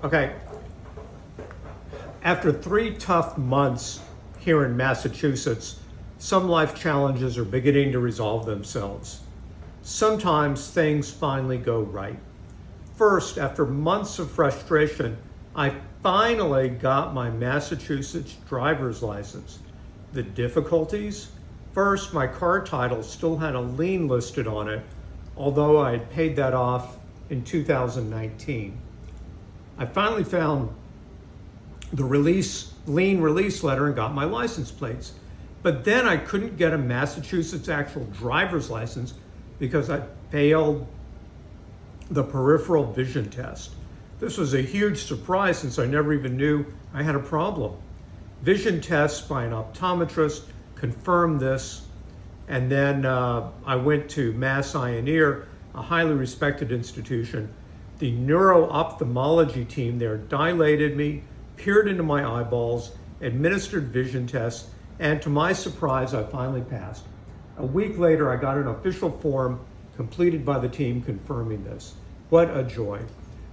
Okay, after 3 tough months here in Massachusetts, some life challenges are beginning to resolve themselves. Sometimes things finally go right. First, after months of frustration, I finally got my Massachusetts driver's license. The difficulties? First, my car title still had a lien listed on it, although I had paid that off in 2019. I finally found the lien release letter and got my license plates. But then I couldn't get a Massachusetts actual driver's license because I failed the peripheral vision test. This was a huge surprise since I never even knew I had a problem. Vision tests by an optometrist confirmed this, and then I went to Mass Eye and Ear, a highly respected institution. The neuro-ophthalmology team there dilated me, peered into my eyeballs, administered vision tests, and to my surprise, I finally passed. A week later, I got an official form completed by the team confirming this. What a joy.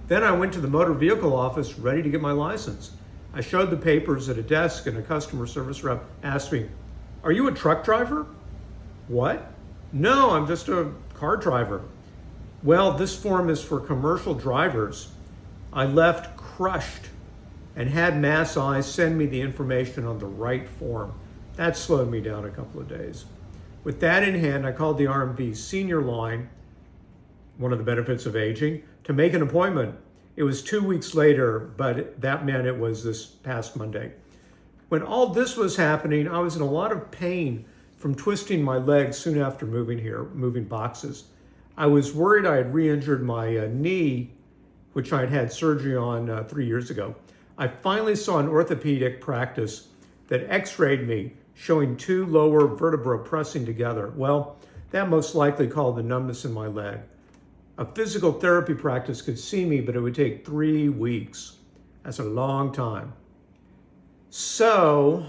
Then I went to the motor vehicle office ready to get my license. I showed the papers at a desk and a customer service rep asked me, "Are you a truck driver?" "What?" "No, I'm just a car driver." "Well, this form is for commercial drivers." I left crushed and had Mass Eye send me the information on the right form. That slowed me down a couple of days. With that in hand, I called the RMV senior line, one of the benefits of aging, to make an appointment. It was 2 weeks later, but that meant it was this past Monday. When all this was happening, I was in a lot of pain from twisting my leg soon after moving here, moving boxes. I was worried I had re-injured my knee, which I had had surgery on 3 years ago. I finally saw an orthopedic practice that x-rayed me, showing 2 lower vertebrae pressing together. Well, that most likely caused the numbness in my leg. A physical therapy practice could see me, but it would take 3 weeks. That's a long time. So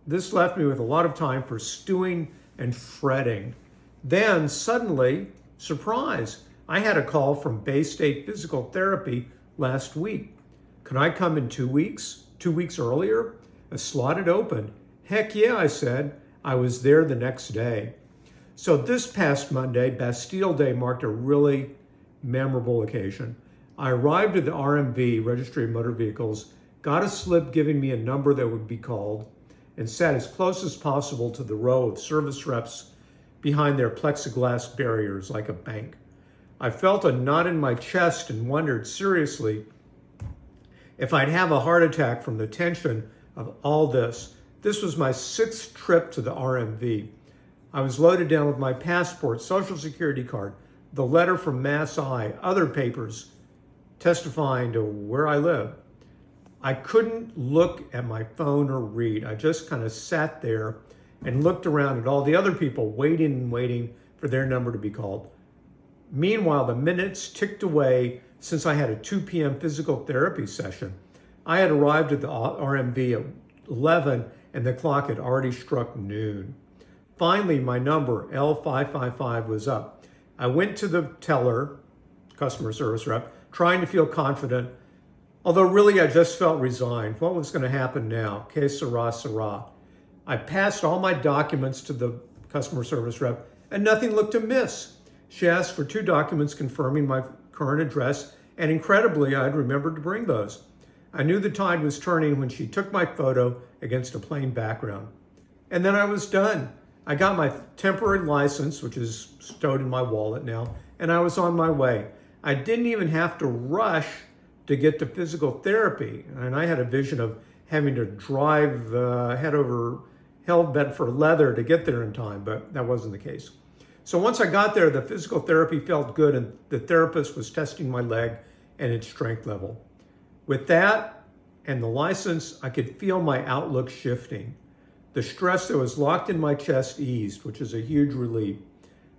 this left me with a lot of time for stewing and fretting. Then suddenly, surprise, I had a call from Bay State Physical Therapy last week. Could I come in 2 weeks? 2 weeks earlier? A slot had opened. Heck yeah, I said. I was there the next day. So this past Monday, Bastille Day, marked a really memorable occasion. I arrived at the RMV, Registry of Motor Vehicles, got a slip giving me a number that would be called, and sat as close as possible to the row of service reps behind their plexiglass barriers like a bank. I felt a knot in my chest and wondered seriously if I'd have a heart attack from the tension of all this. This was my 6th trip to the RMV. I was loaded down with my passport, social security card, the letter from Mass Eye, other papers testifying to where I live. I couldn't look at my phone or read. I just kind of sat there and looked around at all the other people waiting and waiting for their number to be called. Meanwhile, the minutes ticked away since I had a 2 p.m. physical therapy session. I had arrived at the RMV at 11 and the clock had already struck noon. Finally, my number, L555, was up. I went to the teller, customer service rep, trying to feel confident, although really I just felt resigned. What was going to happen now? Que sera, sera. I passed all my documents to the customer service rep and nothing looked amiss. She asked for 2 documents confirming my current address, and incredibly, I had remembered to bring those. I knew the tide was turning when she took my photo against a plain background. And then I was done. I got my temporary license, which is stowed in my wallet now, and I was on my way. I didn't even have to rush to get to physical therapy, and I had a vision of having to drive head over hell bent for leather to get there in time, but that wasn't the case. So once I got there, the physical therapy felt good, and the therapist was testing my leg and its strength level. With that and the license, I could feel my outlook shifting. The stress that was locked in my chest eased, which is a huge relief.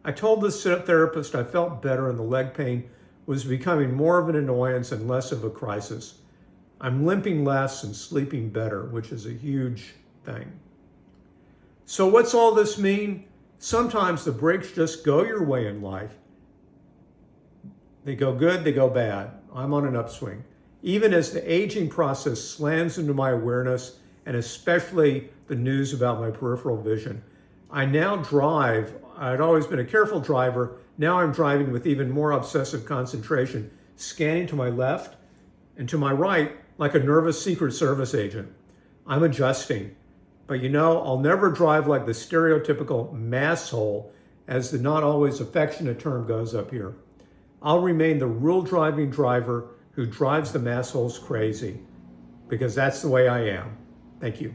I told the therapist I felt better and the leg pain was becoming more of an annoyance and less of a crisis. I'm limping less and sleeping better, which is a huge thing. So what's all this mean? Sometimes the breaks just go your way in life. They go good, they go bad. I'm on an upswing. Even as the aging process slams into my awareness, and especially the news about my peripheral vision, I now drive. I'd always been a careful driver. Now I'm driving with even more obsessive concentration, scanning to my left and to my right like a nervous Secret Service agent. I'm adjusting. But I'll never drive like the stereotypical masshole, as the not always affectionate term goes up here. I'll remain the rule driving driver who drives the massholes crazy, because that's the way I am. Thank you.